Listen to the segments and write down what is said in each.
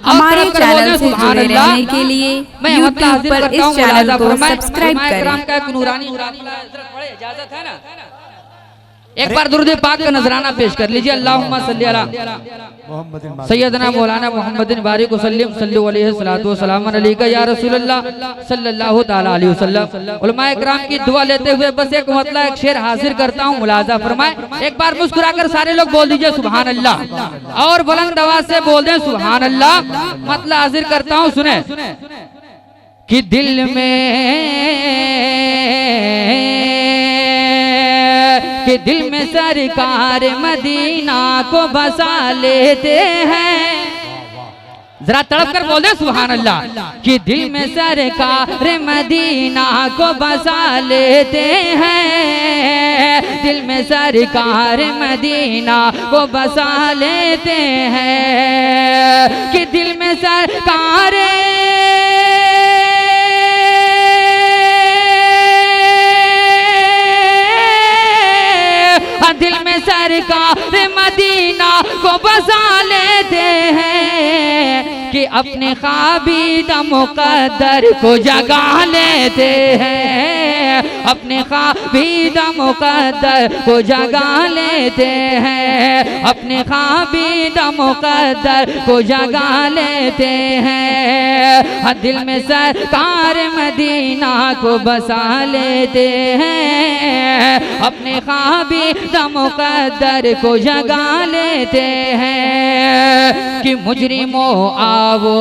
हमारे चैनल से जुड़े रहने के लिए YouTube पर इस चैनल को सब्सक्राइब करें। इजाजत है ना? एक बार दुरूद पाक का नजराना पेश कर लीजिए। अल्लाहुम्मा सल्ली अला सैयदना मौलाना मुहम्मदिन बारिक वसल्लम सल्लल्लाहु अलैहि सल्लतु वस्सलाम अलैका या रसूलल्लाह सल्लल्लाहु तआला अलैहि वसल्लम। उलमाए किराम की दुआ लेते हुए बस एक मतलब एक शेर हाजिर करता हूँ, मुलाजा फरमाए। एक बार मुस्कुराकर सारे लोग बोल दीजिए सुभान अल्लाह, और बुलंद आवाज से बोल दें सुभान अल्लाह। मतलब हाजिर करता हूँ, सुने कि दिल में सरकार मदीना को बसा लेते हैं। जरा तड़प कर बोल दे सुभान अल्लाह। कि दिल में सरकार मदीना को बसा लेते हैं, दिल में सरकार मदीना को बसा लेते हैं। कि दिल में सरकार दिल में सरकार मदीना को बसा लेते हैं। कि अपने ख्वाबीदा मुक़द्दर को जगा लेते हैं, अपने ख्वाबीदा मुक़द्दर को जगा लेते हैं, अपने ख्वाबीदा मुक़द्दर को जगा लेते हैं। दिल में सरकार मदीना को बसा लेते हैं, अपने ख्वाबीदा मुक़द्दर को जगा लेते हैं। कि मुजरिमों आवो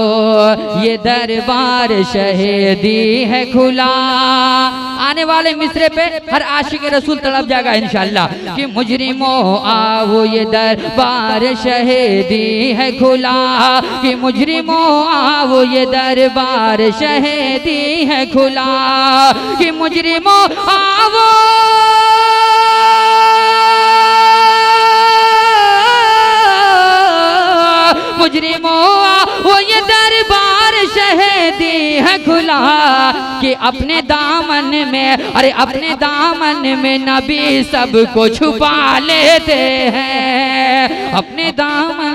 ये दरबार शहीदी है खुला। आने वाले मिसरे पे हर आशिक रसूल तड़प जाएगा इंशाअल्लाह। कि मुजरिमों आओ ये दरबार शहीदी है खुला। कि मुजरिमों आओ ये दरबार शहीदी है खुला। कि मुजरिमों आओ मुजरिमों वो ये दरबार शहीदी है खुला। कि अपने दामन में, अरे अपने दामन में नबी सबको छुपा लेते हैं, अपने दामन